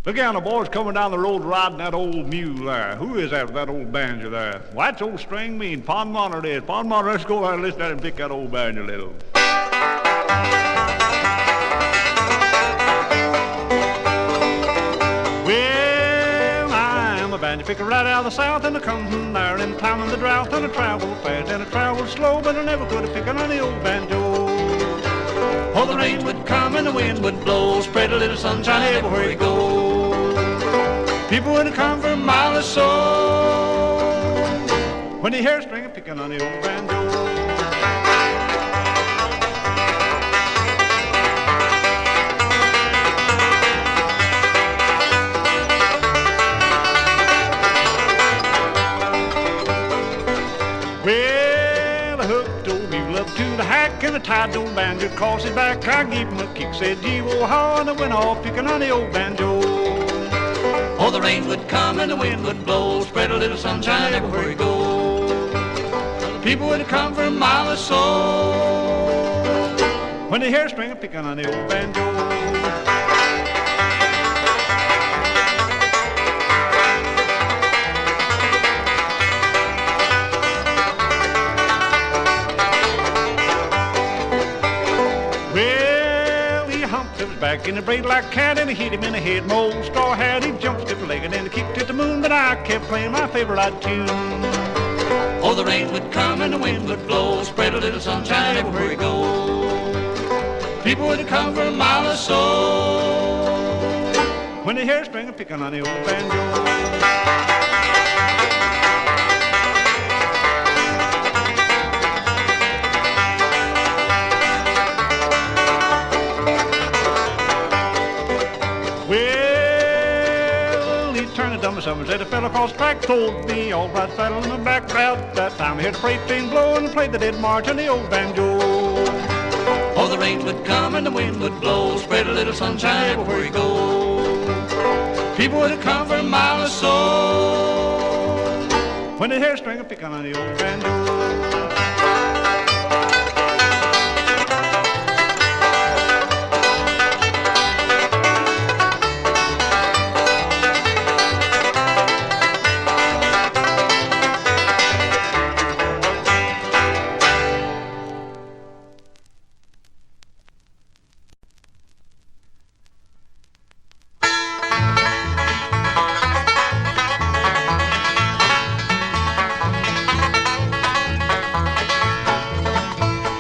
Look out, the boys coming down the road riding that old mule there. Who is that with that old banjo there? Why, it's old Stringbean. Pond Monitor it is. Pond Monitor, let's go out and listen to that and pick that old banjo little. Well, I'm a banjo picker right out of the south, and I come from there in time of the drought, and I travel fast and I travel slow, but I never could have picked on the old banjo. Oh, the rain would come and the wind would blow, spread a little sunshine everywhere you go. People would come for a mile or so when they hear a string picking on the old banjo. Well, I hooked old mule up to the hack and I tied old banjo across his back. I gave him a kick, said gee, oh, how, and I went off picking on the old banjo. Oh, the rain would come and the wind would blow, spread a little sunshine everywhere you go. People would come for a mile or so when they hear a string picking on the old banjo. Back in the braid like a cat, and he hit him in the head. My old straw hat, he jumped stiff-legged and he kicked at the moon, but I kept playing my favorite tune. Oh, the rain would come and the wind would blow, spread a little sunshine everywhere you go. People would come for a mile or so when they hear a string picking on the old banjo. Someone said a fellow across the track told me all right saddle in the back crowd. That time I heard the freight train blow and played the dead march on the old banjo. Oh, the rain would come and the wind would blow, spread a little sunshine everywhere you go. People would come for a mile or so when they hear a string picking on the old banjo.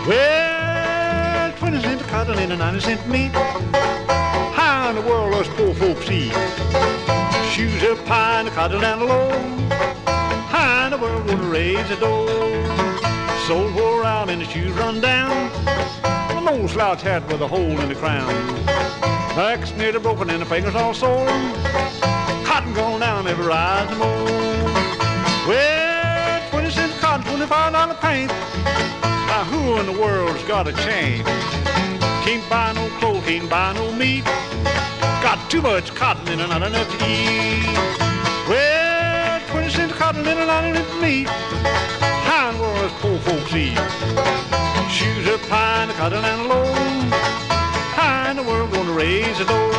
Well, 20 cents of cotton and a 90-cent meat. How in the world us poor folks eat? Shoes up high and the cotton down low. How in the world gonna raise the dough? Soles wore out and the shoes run down. An old slouch hat with a hole in the crown. Back's nearly broken and the fingers all sore. Cotton gone down, never rise no more. Well, 20 cents of cotton, $25 paint. Now who in the world's got a change? Can't buy no clothes, can't buy no meat. Got too much cotton and not enough to eat. Well, 20 cents of cotton and not enough meat. How in the world does poor folks eat? Shoes up high and the cotton and low. How in the world gonna raise the dough?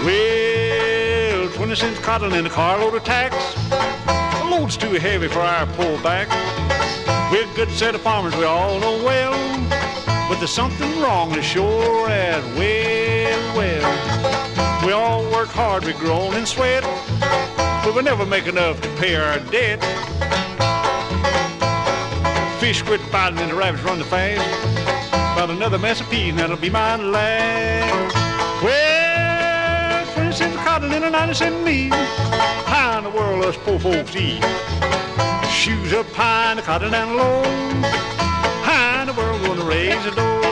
Well, 20 cents cotton and a carload of tacks. The load's too heavy for our poor back. We're a good set of farmers, we all know well. But there's something wrong as sure as well. We all work hard, we groan and sweat, but we never make enough to pay our debt. Fish quit biting and the rabbits run the fast. About another mess of peas and that'll be my last. Well, 20 cents of cotton and a 90-cent meat. How in the world us poor folks eat? Shoes up high and the cotton down low. How in the world gonna raise the dough?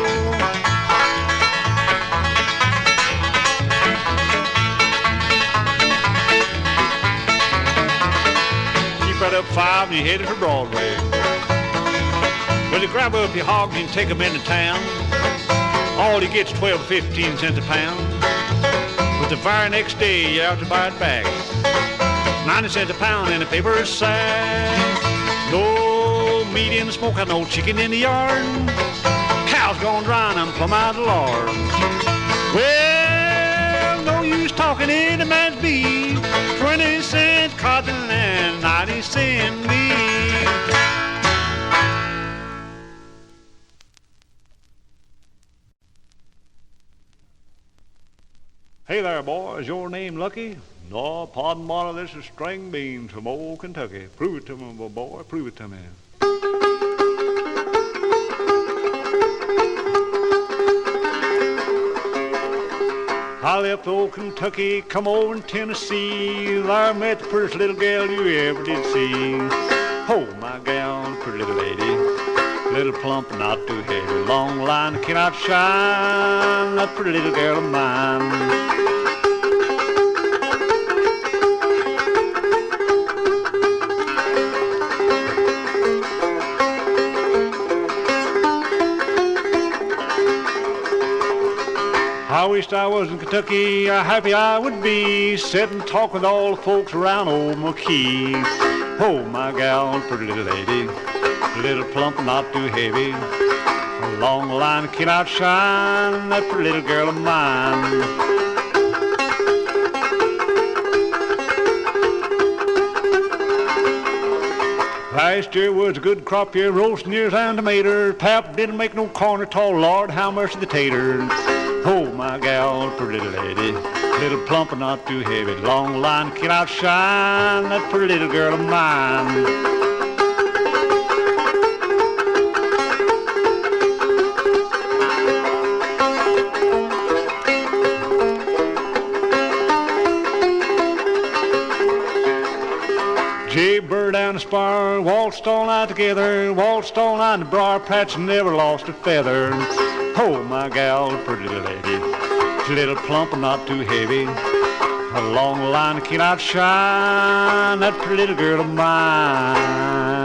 Keep right up 5 and you're headed for Broadway. Well, you grab up your hogs and take them into town. All you get's 12 or 15 cents a pound. But the very next day you have to buy it back. 90 cents a pound in a paper sack. No meat in the smokehouse, no chicken in the yard. Cows gone dry and I'm plumb out of the lard. Well, no use talking any man's beef. 20-cent cotton and 90-cent meat. Hey there, boys. Your name Lucky? No, pardon, Marla, this is Stringbean from old Kentucky. Prove it to me, boy. Prove it to me. I left old Kentucky, come over in Tennessee. There I met the prettiest little gal you ever did see. Oh, my gal, pretty little lady. Little plump and not too heavy. Long line cannot shine. That pretty little girl of mine. I wished I was in Kentucky, how happy I would be, sit and talk with all the folks around old McKee. Oh, my gal, pretty little lady, little plump, not too heavy, a long line can outshine that pretty little girl of mine. Last year was a good crop year, roasting ears and tomatoes. Pap didn't make no corn at all, Lord, how much the taters. Oh, my gal, pretty little lady, little plump and not too heavy, long line can outshine that pretty little girl of mine. Bird down the spar, waltzed all night together, waltzed all night in the briar patch and never lost a feather. Oh, my gal, pretty little lady, little plump and not too heavy, a long line can outshine that pretty little girl of mine.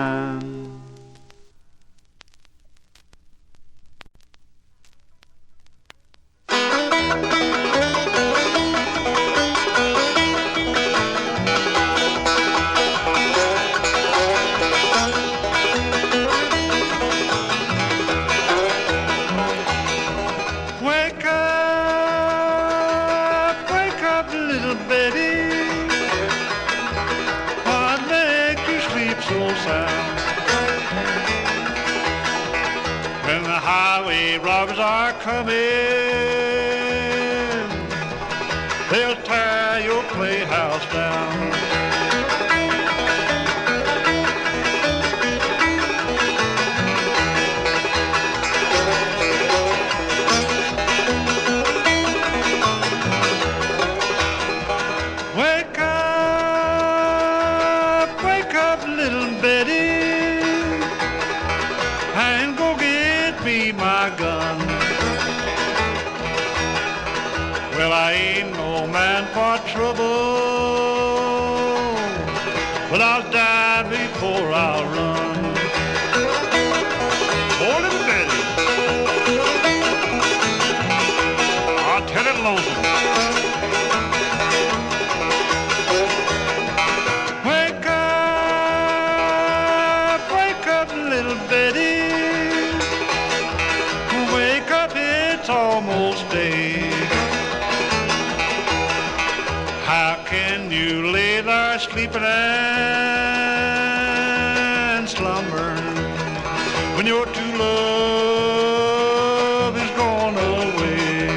Coming, they'll tear your playhouse down. Wake up, little Betty, and go get me my gun. Well, I ain't no man for trouble, but I'll die before I'll run. Oh, little Betty, I'll tell it lonesome. Wake up, little Betty, wake up, it's almost day. How can you lay there sleeping and slumbering when your true love is gone away?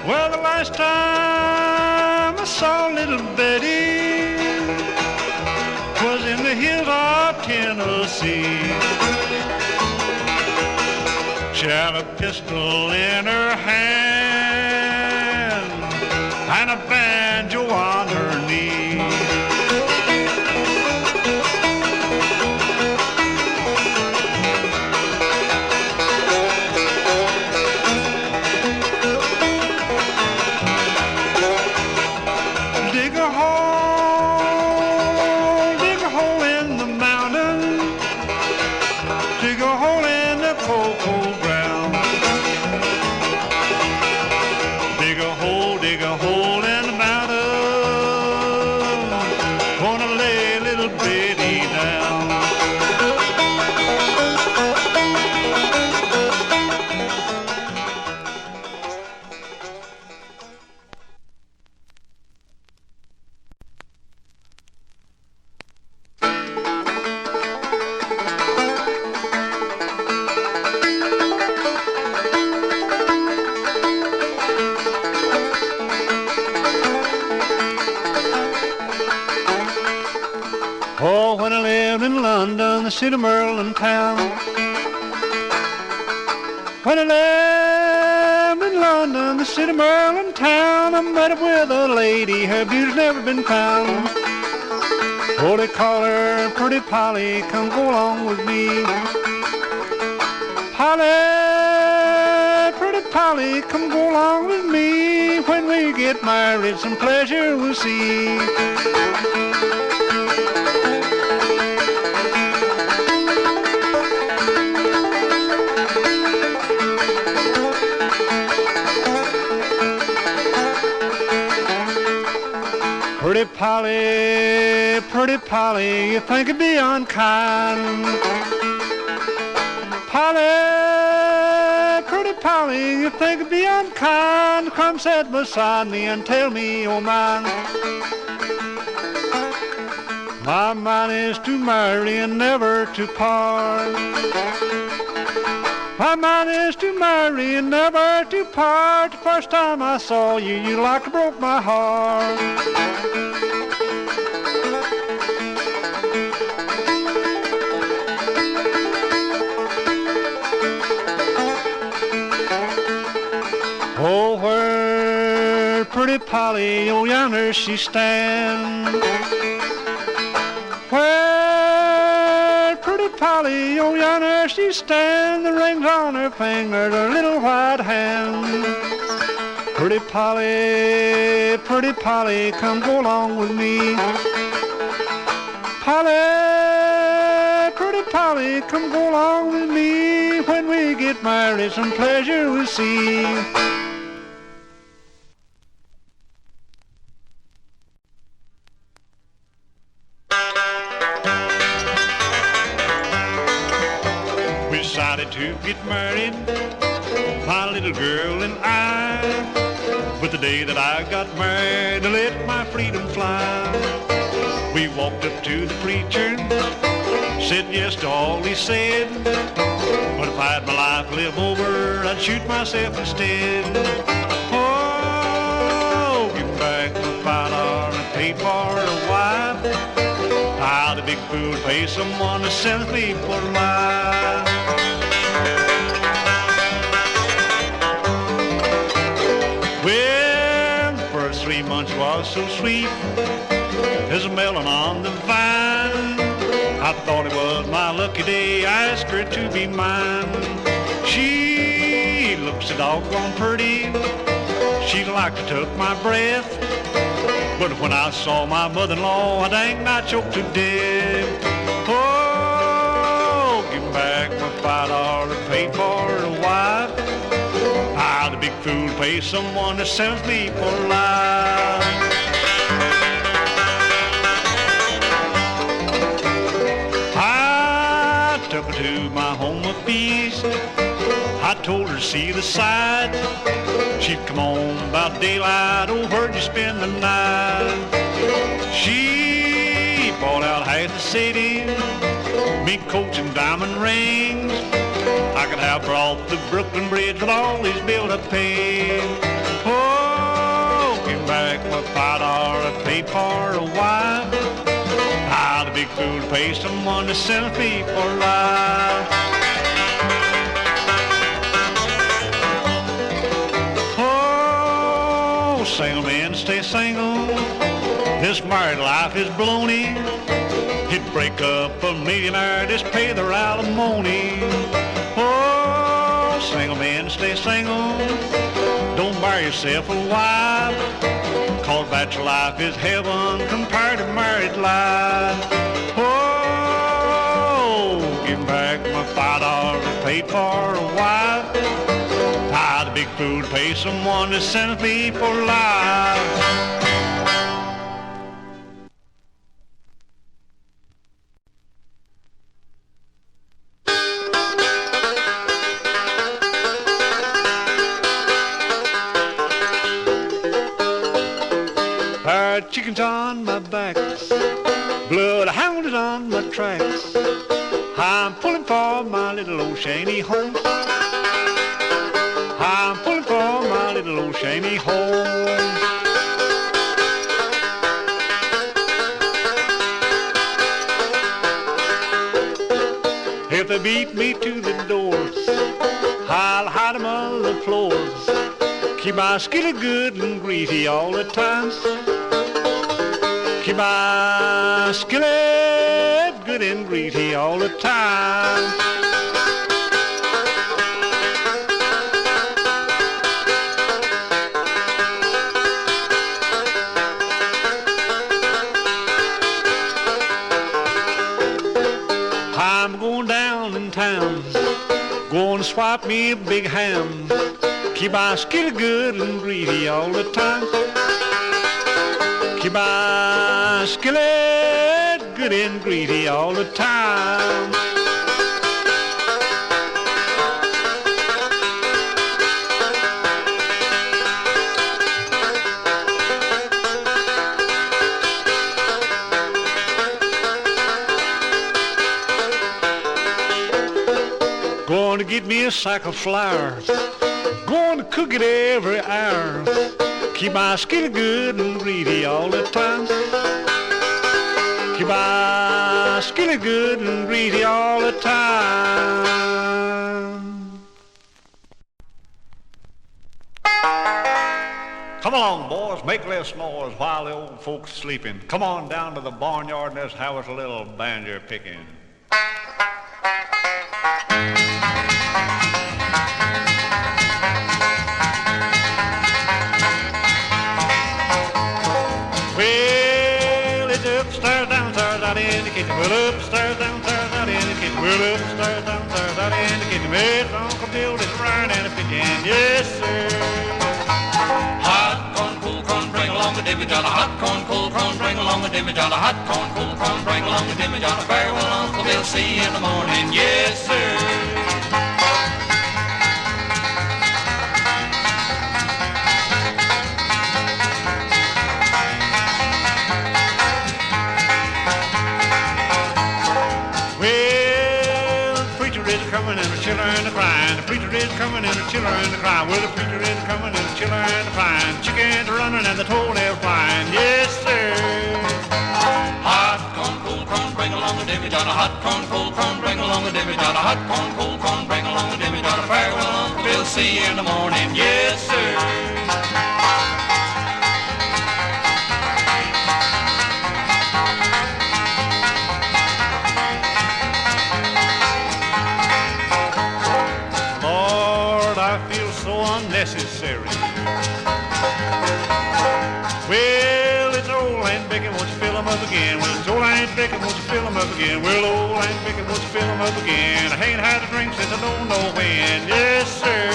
Well, the last time I saw little Betty was in the hills of Tennessee. She had a pistol in her hand and a banjo on her knee. Dig a hole in the mountain, dig a hole in the that cold, cold ground. Dig a hole in the mountain. Gonna lay little Birdie down. Oh, when I lived in London, the city of Merlin town. When I lived in London, the city of Merlin town, I met up with a lady, her beauty's never been found. Oh, they call her Pretty Polly, come go along with me. Polly, Pretty Polly, come go along with me. When we get married, some pleasure we'll see. Pretty Polly, you think it'd be unkind. Pretty Polly, you think it'd be unkind. Come sit beside me and tell me your mind. My mind is to marry and never to part. My mind is to marry and never to part. The first time I saw you, you like broke my heart. Oh, where Pretty Polly, oh yonder she stands. Where Pretty Polly, oh yonder she stands. The rings on her fingers, her little white hand. Pretty Polly, come go along with me. Pretty Polly, come go along with me. When we get married, some pleasure we'll see. We decided to get married, my little girl and I. But the day that I got married, I let my freedom fly. We walked up to the preacher, said yes to all he said. But if I had my life to live over, I'd shoot myself instead. Oh, give back my $5 I paid for a wife. I'll the big fool pay someone to send me for life. Well, the first 3 months was so sweet as a melon on the vine. I thought it was my lucky day, I asked her to be mine. She looks so doggone pretty, she like to took my breath. But when I saw my mother-in-law, I dang I choked to death. Oh, give back my $5 I paid for a wife. I'll the big fool pay someone to send me for life. Took her to my home of feast. I told her to see the sight. She'd come home about daylight. Oh, where'd you spend the night? She bought out half the city, mink coats and diamond rings. I could have her off the Brooklyn Bridge with all these bills I paid. Oh, give back my $5 I paid for a wife. I'll the big fool pay someone to send me for life. Oh, single men stay single. This married life is baloney. He'd break up a millionaire, just pay their alimony. Oh, single men stay single. Don't buy yourself a wife. Cause bachelor life is heaven compared to married life. Oh, give back my $5 paid for a while. Tie the big fool to pay someone to sentence me for life. Chickens on my back, bloodhound is on my tracks. I'm pulling for my little old shanty home. I'm pulling for my little old shanty home. If they beat me to the doors, I'll hide them on the floors. Keep my skillet good and greasy all the time. Keep my skillet good and greasy all the time. I'm going down in town, going to swap me a big ham. Keep my skillet good and greasy all the time. Keep my skillet good and greasy all the time. Going to get me a sack of flour, going to cook it every hour. Keep my skillet good and greasy all the time. Keep my skillet good and greasy all the time. Come along, boys, make less noise while the old folks sleeping. Come on down to the barnyard and let's have us a little banjo picking. Well, it's upstairs, downstairs, out in the kitchen. Well, upstairs, downstairs, out in the kitchen. Well, upstairs, downstairs, out in the kitchen. It's Uncle Bill that's frying and a picking. Yes, sir. Hot corn, cool corn, bring along a dimmy jolly. Hot corn, cool corn, bring along a dimmy jolly. Hot corn, cool corn, bring along a dimmy jolly. Farewell, Uncle Bill, see you in the morning. Yes, sir. Coming and the children are crying. The preacher is coming and the children are crying. Well, the preacher is coming and the children are crying. Chickens are running and the toenails flying. Yes, sir. Hot corn, cool corn, bring along a dimmy jolly. Hot corn, cool corn, bring along a dimmy jolly. Hot corn, cool corn, bring along a dimmy jolly. Farewell, Uncle Bill, see you in the morning. Yes, sir. Unnecessary. Well, it's old Aunt Becky, won't you fill 'em up again? Well, it's old Aunt Becky, won't you fill 'em up again? Well, old Aunt Becky, won't you fill 'em up again? I ain't had a drink since I don't know when. Yes, sir.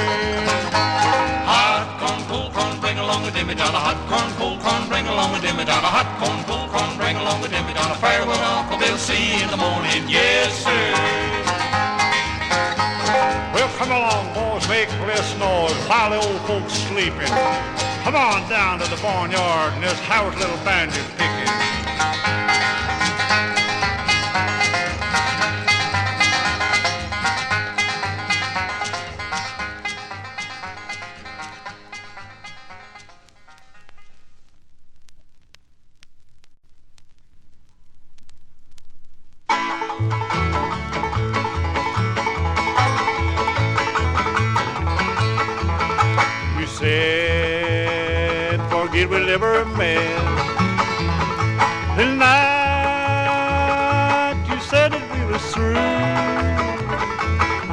Hot corn, cool corn, bring along a dimmy jolly. Hot corn, cool corn, bring along a dimmy jolly. Hot corn, cool corn, bring along a dimmy jolly. Farewell, Uncle Bill, see you in the morning. Yes, sir. Well, come along, boys, make less noise while the old folks sleeping. Come on down to the barnyard and let's have a little banjo picking. Said forget we never met. The night you said that we was through,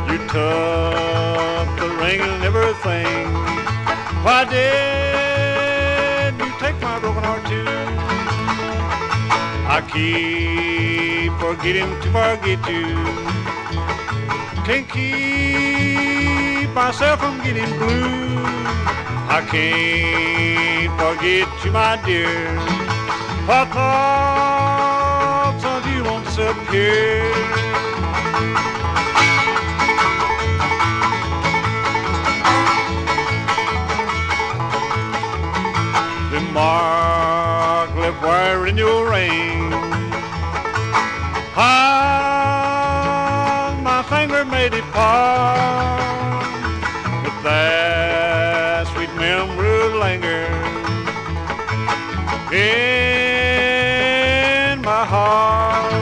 you took the ring and everything. Why did you take my broken heart too? I keep forgetting to forget you. Can't keep myself from getting blue. I can't forget you, my dear. My thoughts of you won't disappear. The mark left wire in your ring, on my finger made it part, but that sweet memory lingers in my heart.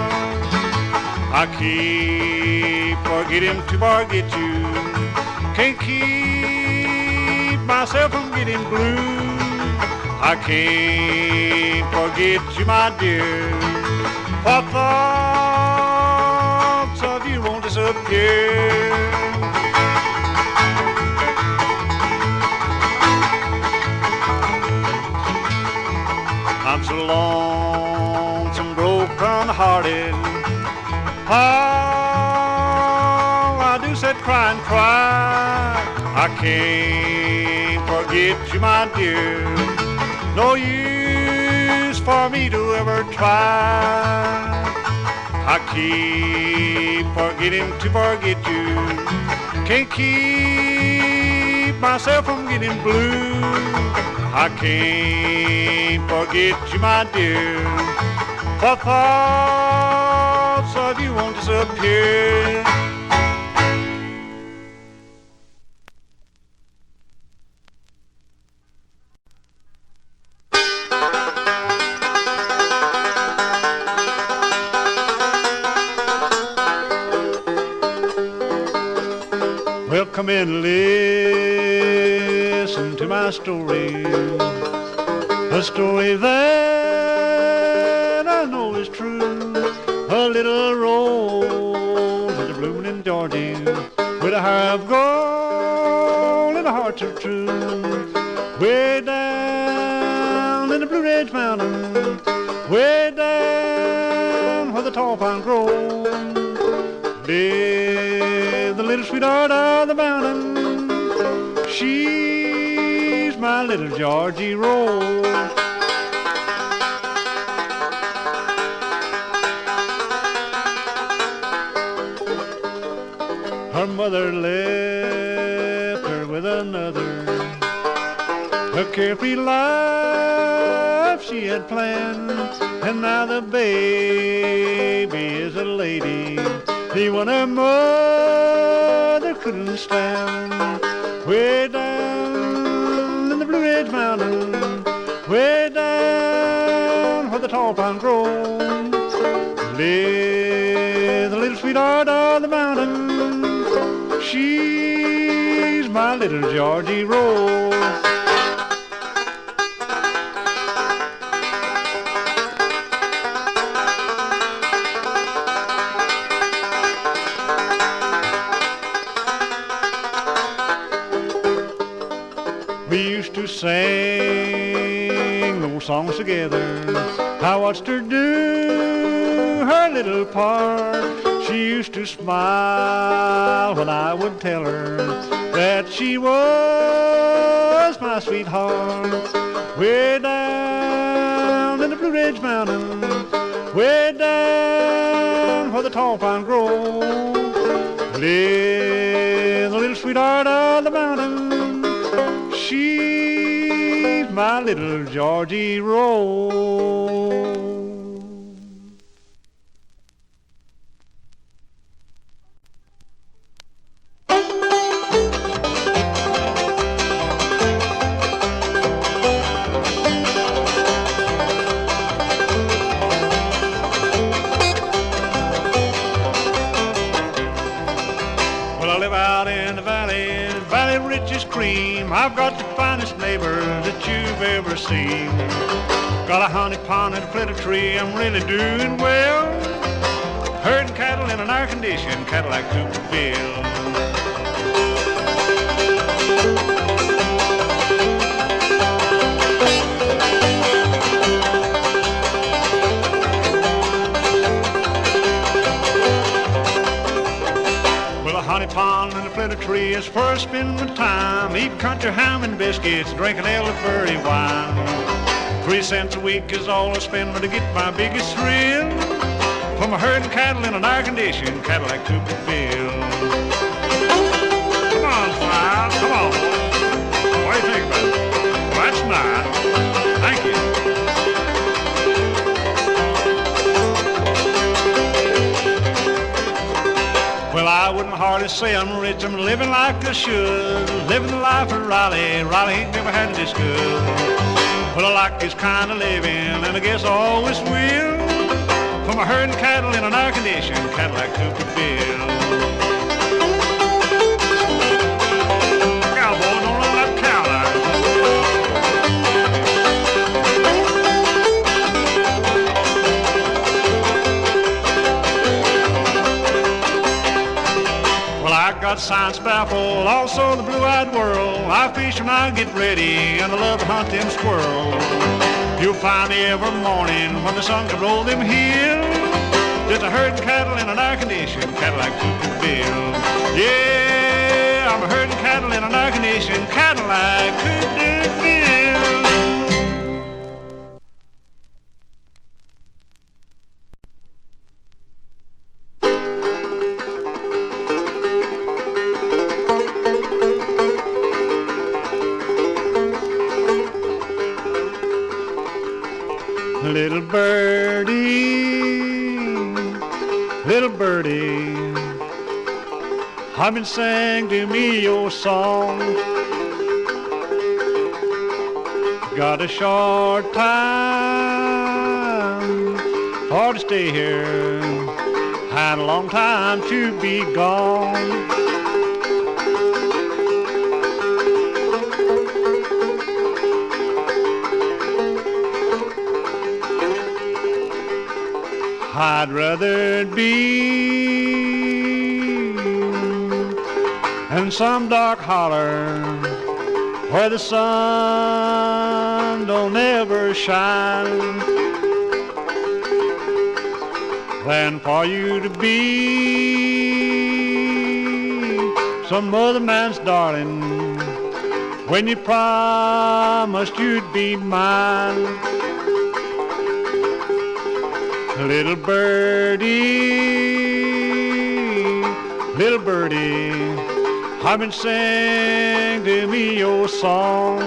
I keep forgetting to forget you. Can't keep myself from getting blue. I can't forget you, my dear. For thoughts of you won't disappear. I'm so lonesome, broken-hearted. All I do is cry and cry. I can't forget you, my dear. No use for me to ever try. I keep forgetting to forget you. Can't keep myself from getting blue. I can't forget you, my dear. For thoughts of you won't disappear. Well, come in and listen to my story, a story that I know is true. A little rose is a blooming in Georgia, with a hair of gold and a heart so true. Way down in the Blue Ridge Mountain, way down where the tall pine grows, live the little sweetheart of the mountain. She's my little Georgie Rose. Her mother left her with another, a carefree life she had planned, and now the baby is a lady, the one her mother couldn't stand. Way down in the Blue Ridge Mountain, way down where the tall pine grows, lives the little sweetheart of the mountain. She's my little Georgie Rose. We used to sing those songs together. I watched her do her little part. She used to smile when I would tell her that she was my sweetheart. Way down in the Blue Ridge Mountain, way down where the tall pine grows, lives the little sweetheart of the mountain. She's my little Georgie Rose. Well, I live out in the valley rich as cream. I've got the finest neighbors that you've ever seen. Got a honey pond and a flitter tree, I'm really doing well. Herding cattle in an air-conditioned Cadillac Coupe-ville. honey pond and the flitter tree is where I spend my time. Eat country ham and biscuits, drinking elderberry wine. 3 cents a week is all I spend to get my biggest thrill from a herding cattle in an air-conditioned Cadillac Cooperville. Come on, Sly, come on. What do you think about it? Well, that's nice. Thank you. Well, I wouldn't hardly say I'm rich. I'm living like I should. Living the life of Riley. Riley ain't never had it this good. Well, I like this kind of living, and I guess I always will. From a herding cattle in an air-conditioned Cadillac Cooperville. Cowboy, don't run that cow Well, I got Science Baffle, also the Blue-Eyed World. I fish when I get ready, and I love to hunt them squirrels. You'll find me every morning when the sun can roll them hills. Just a herding cattle in an air-conditioned Cadillac Cooperville. Yeah, I'm a herding cattle in an air-conditioned Cadillac Cooperville. Little birdie, I've been singing to me your song. Got a short time for to stay here, had a long time to be gone. I'd rather it be in some dark holler where the sun don't ever shine than for you to be some other man's darling when you promised you'd be mine. Little birdie, I've been singing to me your song.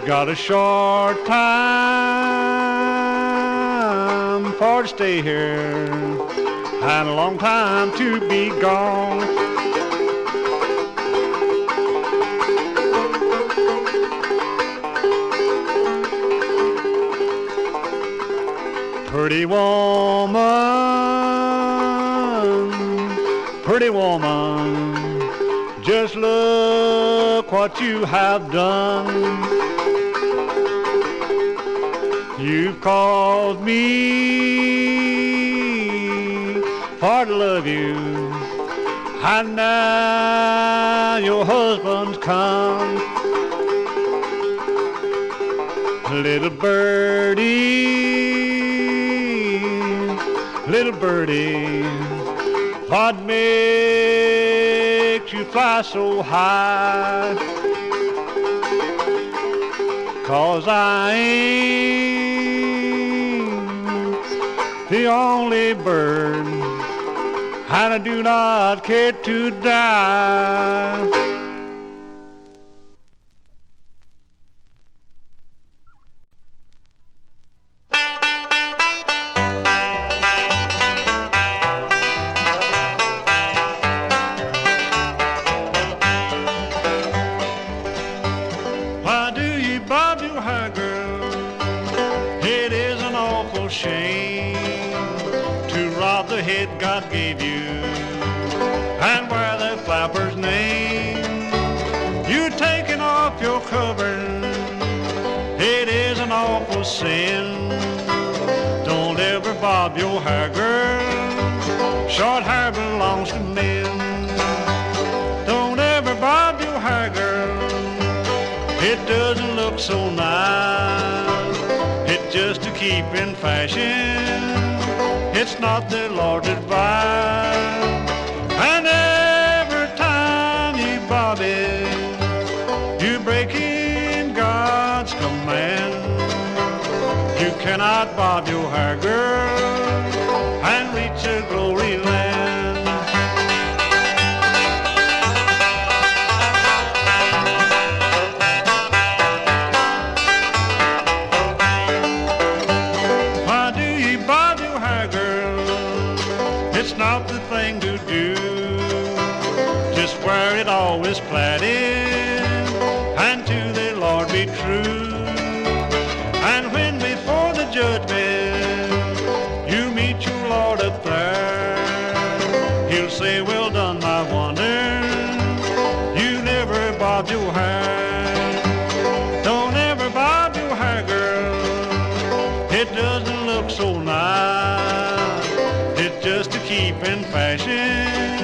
Got a short time for to stay here, and a long time to be gone. Pretty woman, just look what you have done. You've caused me for to love you, and now your husband's come. Little birdie, what makes you fly so high? 'Cause I ain't the only bird, and I do not care to die. God gave you and wear the flapper's name. You taking off your cover, it is an awful sin. Don't ever bob your hair, girl, short hair belongs to men. Don't ever bob your hair, girl, it doesn't look so nice. It's just to keep in fashion. It's not the Lord's advice. And every time you bob it, you're breaking God's command. You cannot bob your hair, girl, and reach a glory land. Why do you bob your hair, girl? It's not the thing to do. Just wear it always plaited, and to the Lord be true. And when before the judgment you meet your Lord up there, he'll say, well done, my wonder, you never bobbed your hair. Don't ever bob your hair, girl, it doesn't look so nice. It's just to keep in fashion.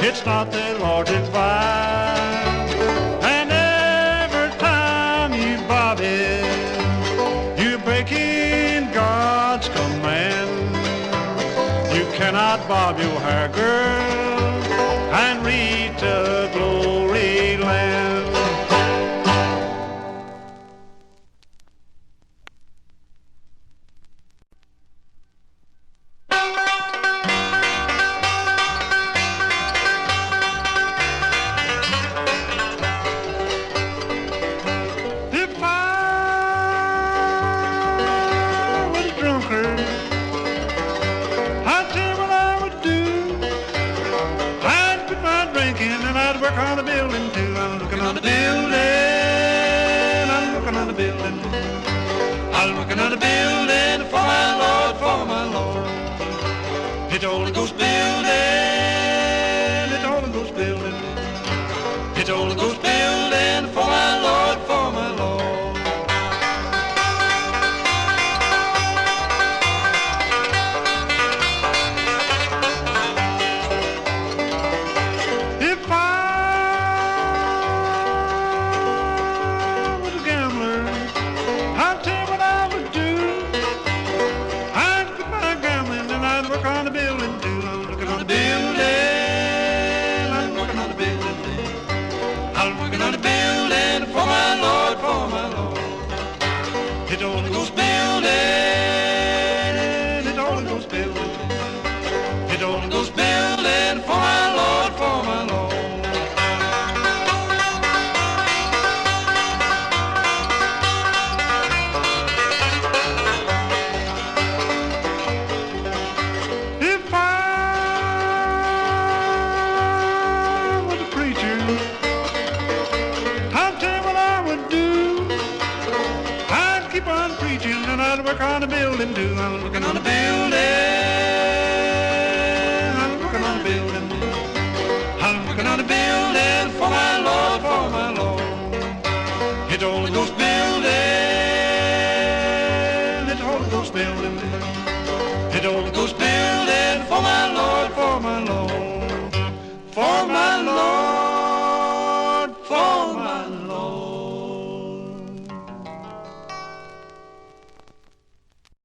It's not the Lord's advice. And every time you bob it, you're breaking God's command. You cannot bob your hair, girl, and reach a glory land. On the building too. I'm looking on the building. I'm looking on the building. I'm looking on the building for my Lord, for my Lord. It's the Holy Ghost building. It's the Holy Ghost building. It's the Holy Ghost building for my Lord, for my Lord. It's the Holy Ghost building. It's the Holy Ghost building. It's the Holy Ghost building for my Lord, for my Lord. If I was a preacher, I'd tell you what I would do. Keep on preaching and I'd work on the building too. I'm looking on the building. I'm looking on the building. I'm looking on the building for my Lord,